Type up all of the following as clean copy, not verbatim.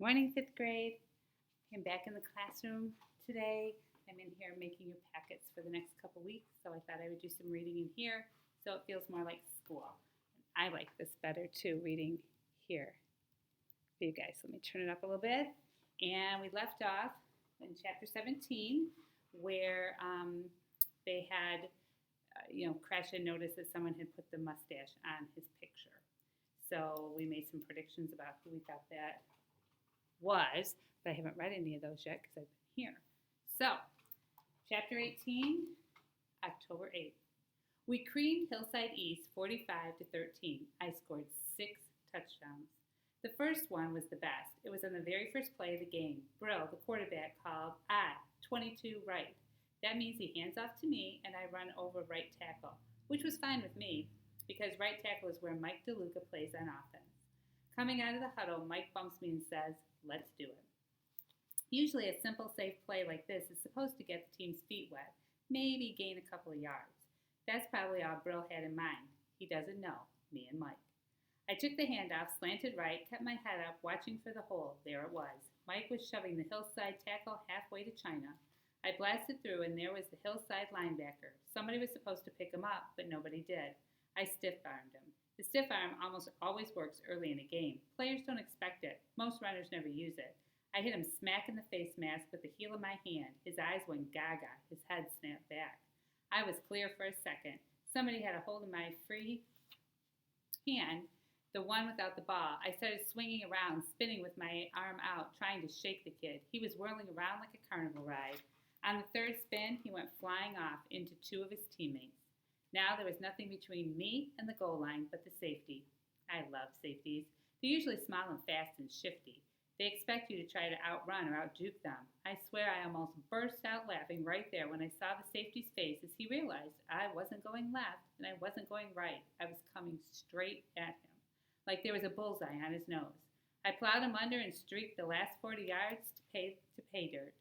Morning, fifth grade. I'm back in the classroom today. I'm in here making your packets for the next couple weeks, so I thought I would do some reading in here so it feels more like school. I like this better too, reading here for you guys. Let me turn it up a little bit. And we left off in chapter 17 where they had, Crash had noticed that someone had put the mustache on his picture. So we made some predictions about who we thought that was, but I haven't read any of those yet because I've been here. So, chapter 18, October 8th. We creamed Hillside East 45 to 13. I scored 6 touchdowns. The first one was the best. It was on the very first play of the game. Brill, the quarterback, called 22 right. That means he hands off to me and I run over right tackle, which was fine with me because right tackle is where Mike DeLuca plays on offense. Coming out of the huddle, Mike bumps me and says, "Let's do it." Usually a simple, safe play like this is supposed to get the team's feet wet, maybe gain a couple of yards. That's probably all Brill had in mind. He doesn't know, me and Mike. I took the handoff, slanted right, kept my head up, watching for the hole. There it was. Mike was shoving the Hillside tackle halfway to China. I blasted through, and there was the Hillside linebacker. Somebody was supposed to pick him up, but nobody did. I stiff-armed him. The stiff arm almost always works early in a game. Players don't expect it. Most runners never use it. I hit him smack in the face mask with the heel of my hand. His eyes went gaga. His head snapped back. I was clear for a second. Somebody had a hold of my free hand, the one without the ball. I started swinging around, spinning with my arm out, trying to shake the kid. He was whirling around like a carnival ride. On the third spin, he went flying off into 2 of his teammates. Now there was nothing between me and the goal line but the safety. I love safeties. They're usually small and fast and shifty. They expect you to try to outrun or outjuke them. I swear I almost burst out laughing right there when I saw the safety's face as he realized I wasn't going left and I wasn't going right. I was coming straight at him, like there was a bullseye on his nose. I plowed him under and streaked the last 40 yards to pay dirt.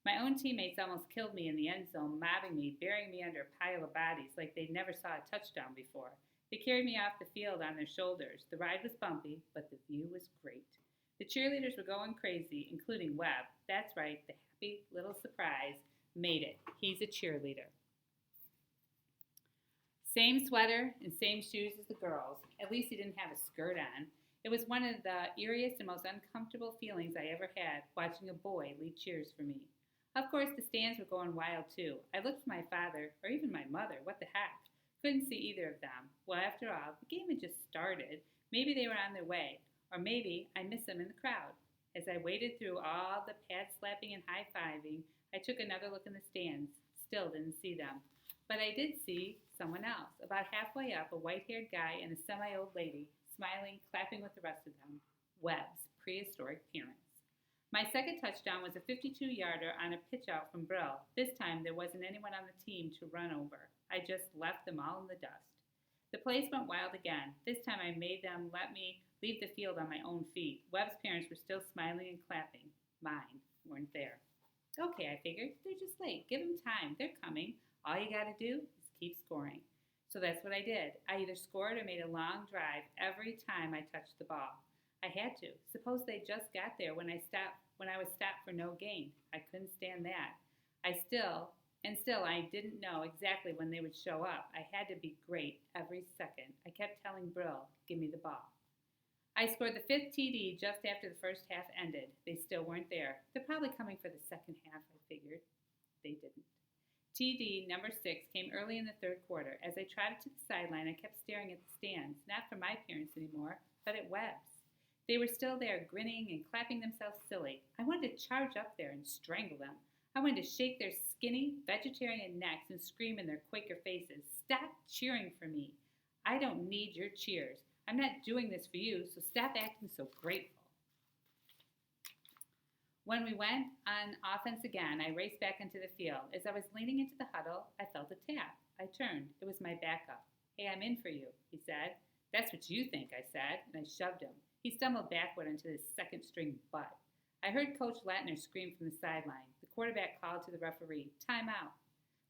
My own teammates almost killed me in the end zone, mobbing me, burying me under a pile of bodies like they'd never saw a touchdown before. They carried me off the field on their shoulders. The ride was bumpy, but the view was great. The cheerleaders were going crazy, including Webb. That's right, the happy little surprise made it. He's a cheerleader. Same sweater and same shoes as the girls. At least he didn't have a skirt on. It was one of the eeriest and most uncomfortable feelings I ever had, watching a boy lead cheers for me. Of course, the stands were going wild too. I looked for my father, or even my mother. What the heck? Couldn't see either of them. Well, after all, the game had just started. Maybe they were on their way, or maybe I missed them in the crowd. As I waded through all the pad slapping and high fiving, I took another look in the stands. Still didn't see them. But I did see someone else. About halfway up, a white haired guy and a semi old lady, smiling, clapping with the rest of them. Webb's prehistoric parents. My second touchdown was a 52-yarder on a pitch out from Brill. This time there wasn't anyone on the team to run over. I just left them all in the dust. The place went wild again. This time I made them let me leave the field on my own feet. Webb's parents were still smiling and clapping. Mine weren't there. Okay, I figured, they're just late. Give them time. They're coming. All you got to do is keep scoring. So that's what I did. I either scored or made a long drive every time I touched the ball. I had to. Suppose they just got there when I was stopped for no gain. I couldn't stand that. Still, I didn't know exactly when they would show up. I had to be great every second. I kept telling Brill, give me the ball. I scored the 5th TD just after the first half ended. They still weren't there. They're probably coming for the second half, I figured. They didn't. TD number 6 came early in the third quarter. As I trotted to the sideline, I kept staring at the stands, not for my parents anymore, but at Webb's. They were still there, grinning and clapping themselves silly. I wanted to charge up there and strangle them. I wanted to shake their skinny, vegetarian necks and scream in their Quaker faces, "Stop cheering for me. I don't need your cheers. I'm not doing this for you, so stop acting so grateful." When we went on offense again, I raced back into the field. As I was leaning into the huddle, I felt a tap. I turned. It was my backup. "Hey, I'm in for you," he said. "That's what you think," I said, and I shoved him. He stumbled backward into his second-string butt. I heard Coach Latner scream from the sideline. The quarterback called to the referee, "Timeout."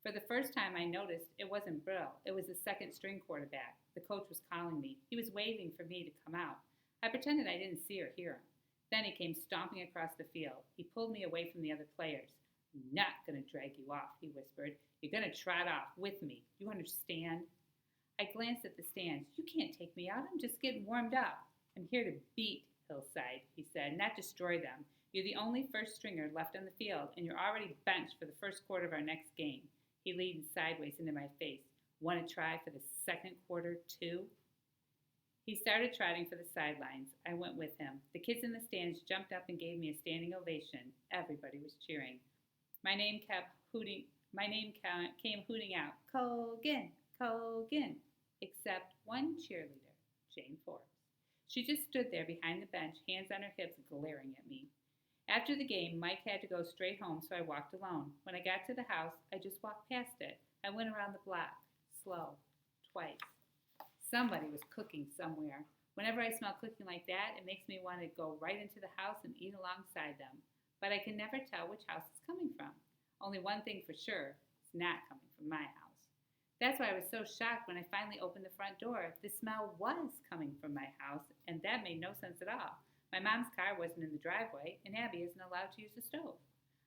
For the first time, I noticed it wasn't Brill. It was the second-string quarterback. The coach was calling me. He was waving for me to come out. I pretended I didn't see or hear him. Then he came stomping across the field. He pulled me away from the other players. "I'm not going to drag you off," he whispered. "You're going to trot off with me. You understand?" I glanced at the stands. "You can't take me out. I'm just getting warmed up." "I'm here to beat Hillside," he said, "not destroy them. You're the only first stringer left on the field, and you're already benched for the first quarter of our next game." He leaned sideways into my face. "Want to try for the second quarter, too?" He started trotting for the sidelines. I went with him. The kids in the stands jumped up and gave me a standing ovation. Everybody was cheering. My name came hooting out, "Colgan, Colgan," except one cheerleader, Jane Forbes. She just stood there behind the bench, hands on her hips, glaring at me. After the game, Mike had to go straight home, so I walked alone. When I got to the house, I just walked past it. I went around the block, slow, twice. Somebody was cooking somewhere. Whenever I smell cooking like that, it makes me want to go right into the house and eat alongside them. But I can never tell which house it's coming from. Only one thing for sure, it's not coming from my house. That's why I was so shocked when I finally opened the front door. The smell was coming from my house, and that made no sense at all. My mom's car wasn't in the driveway, and Abby isn't allowed to use the stove.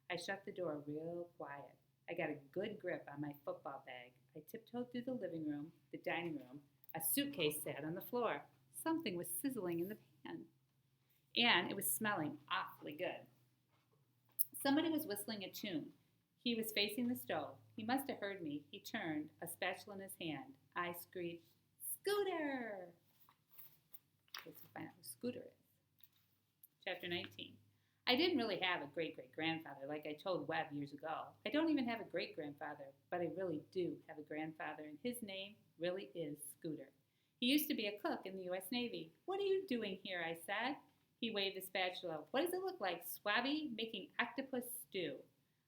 I shut the door real quiet. I got a good grip on my football bag. I tiptoed through the living room, the dining room. A suitcase sat on the floor. Something was sizzling in the pan, and it was smelling awfully good. Somebody was whistling a tune. He was facing the stove. He must have heard me. He turned, a spatula in his hand. I screeched, "Scooter!" Let's find out who Scooter is. Chapter 19. I didn't really have a great-great-grandfather like I told Webb years ago. I don't even have a great-grandfather, but I really do have a grandfather, and his name really is Scooter. He used to be a cook in the U.S. Navy. "What are you doing here?" I said. He waved the spatula. "What does it look like, Swabby? Making octopus stew."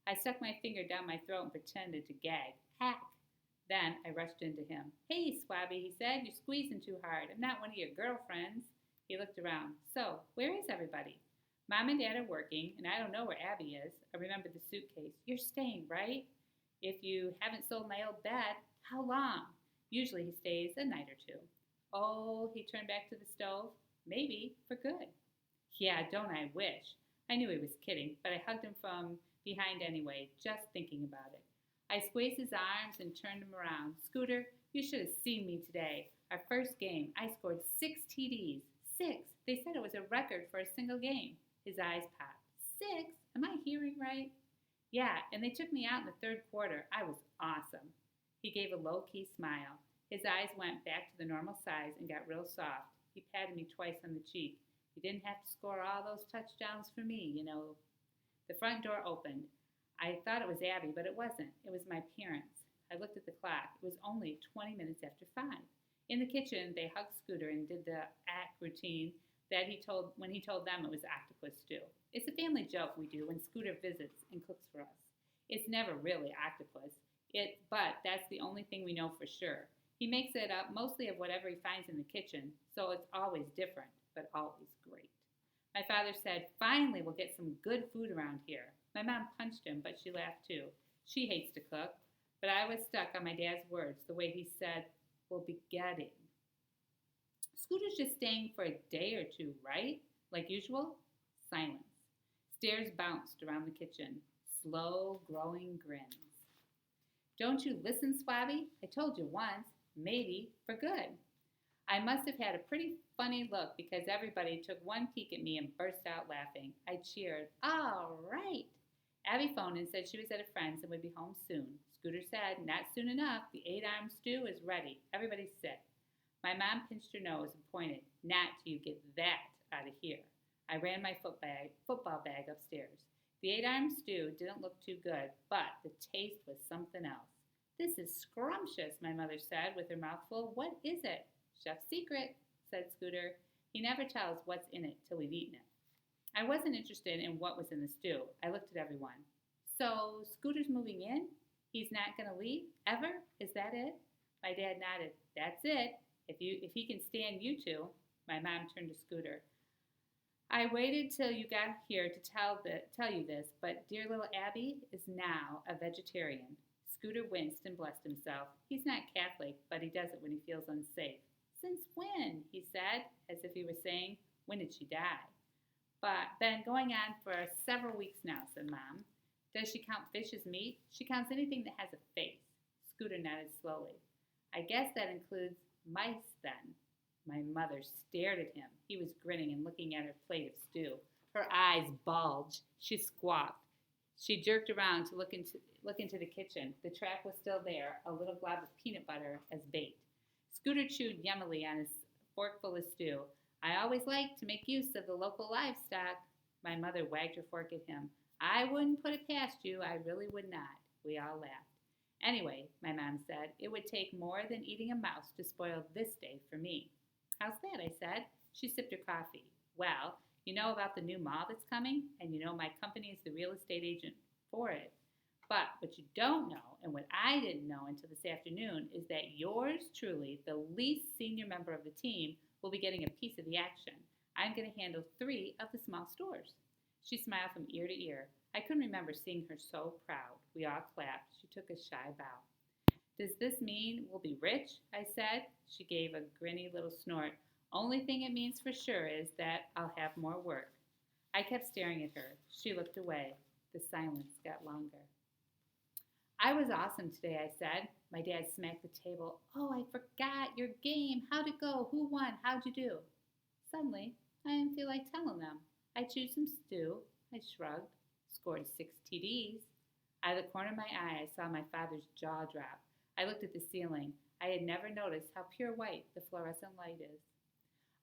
I stuck my finger down my throat and pretended to gag. Hack! Then I rushed into him. "Hey, Swabby," he said, "you're squeezing too hard. I'm not one of your girlfriends." He looked around. "So, where is everybody?" "Mom and Dad are working, and I don't know where Abby is." I remembered the suitcase. "You're staying, right? If you haven't sold my old bed, how long?" "Usually he stays a night or two." "Oh," he turned back to the stove. "Maybe for good." Yeah, don't I wish. I knew he was kidding, but I hugged him from behind anyway, just thinking about it. I squeezed his arms and turned him around. "Scooter, you should have seen me today. Our first game, I scored 6 TDs. 6. They said it was a record for a single game." His eyes popped. 6? Am I hearing right? "Yeah, and they took me out in the third quarter. I was awesome." He gave a low-key smile. His eyes went back to the normal size and got real soft. He patted me twice on the cheek. "You didn't have to score all those touchdowns for me, you know." The front door opened. I thought it was Abby, but it wasn't. It was my parents. I looked at the clock. It was only 20 minutes after 5. In the kitchen, they hugged Scooter and did the act routine that when he told them it was octopus stew. It's a family joke we do when Scooter visits and cooks for us. It's never really octopus, but that's the only thing we know for sure. He makes it up mostly of whatever he finds in the kitchen, so it's always different, but always great. My father said, "Finally, we'll get some good food around here." My mom punched him, but she laughed too. She hates to cook, but I was stuck on my dad's words, the way he said, "We'll be getting." "Scooter's just staying for a day or two, right? Like usual?" Silence. Stares bounced around the kitchen. Slow, growing grins. "Don't you listen, Swabby? I told you once. Maybe for good." I must have had a pretty funny look because everybody took one peek at me and burst out laughing. I cheered. "All right." Abby phoned and said she was at a friend's and would be home soon. Scooter said, "Not soon enough. The 8-arm stew is ready. Everybody's sick." My mom pinched her nose and pointed. "Not till you get that out of here." I ran my football bag upstairs. The 8-arm stew didn't look too good, but the taste was something else. "This is scrumptious," my mother said with her mouth full. "What is it?" "Chef's secret," said Scooter. "He never tells what's in it till we've eaten it." I wasn't interested in what was in the stew. I looked at everyone. "So, Scooter's moving in? He's not going to leave? Ever? Is that it?" My dad nodded. "That's it. If he can stand you two." My mom turned to Scooter. "I waited till you got here to tell you this, but dear little Abby is now a vegetarian." Scooter winced and blessed himself. He's not Catholic, but he does it when he feels unsafe. "Since when?" he said, as if he were saying, "When did she die?" But been going on for several weeks now, said Mom. Does she count fish as meat? She counts anything that has a face. Scooter nodded slowly. I guess that includes mice then. My mother stared at him. He was grinning and looking at her plate of stew. Her eyes bulged. She squawked. She jerked around to look into the kitchen. The trap was still there, a little glob of peanut butter as bait. Scooter chewed yummily on his forkful of stew. I always like to make use of the local livestock. My mother wagged her fork at him. I wouldn't put it past you. I really would not. We all laughed. Anyway, my mom said, it would take more than eating a mouse to spoil this day for me. How's that? I said. She sipped her coffee. Well, you know about the new mall that's coming, and you know my company is the real estate agent for it. But what you don't know, and what I didn't know until this afternoon, is that yours truly, the least senior member of the team, will be getting a piece of the action. I'm going to handle 3 of the small stores. She smiled from ear to ear. I couldn't remember seeing her so proud. We all clapped. She took a shy bow. Does this mean we'll be rich? I said. She gave a grinny little snort. Only thing it means for sure is that I'll have more work. I kept staring at her. She looked away. The silence got longer. I was awesome today, I said. My dad smacked the table. Oh, I forgot your game. How'd it go? Who won? How'd you do? Suddenly, I didn't feel like telling them. I chewed some stew. I shrugged. Scored 6 TDs. Out of the corner of my eye, I saw my father's jaw drop. I looked at the ceiling. I had never noticed how pure white the fluorescent light is.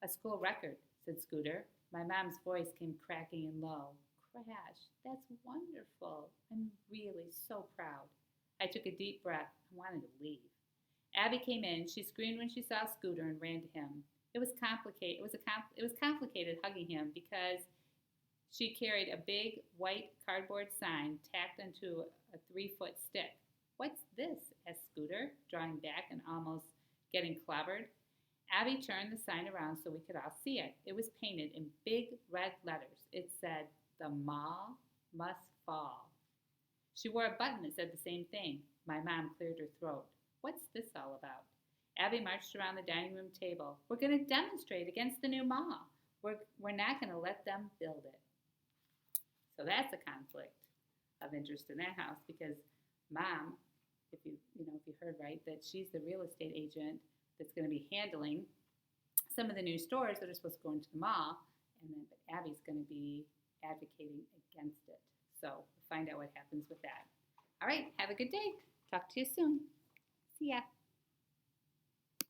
A school record, said Scooter. My mom's voice came cracking and low. Crash, that's wonderful. I'm really so proud. I took a deep breath and wanted to leave. Abby came in. She screamed when she saw Scooter and ran to him. It was complicated. It was complicated hugging him because she carried a big white cardboard sign tacked onto a 3-foot stick. What's this? asked Scooter, drawing back and almost getting clobbered. Abby turned the sign around so we could all see it. It was painted in big red letters. It said, "The mall must fall." She wore a button that said the same thing. My mom cleared her throat. What's this all about? Abby marched around the dining room table. We're going to demonstrate against the new mall. We're not going to let them build it. So that's a conflict of interest in that house because Mom, if you heard right, that she's the real estate agent that's going to be handling some of the new stores that are supposed to go into the mall, and then but Abby's going to be advocating against it. So we'll find out what happens with that. All right, have a good day. Talk to you soon. See ya.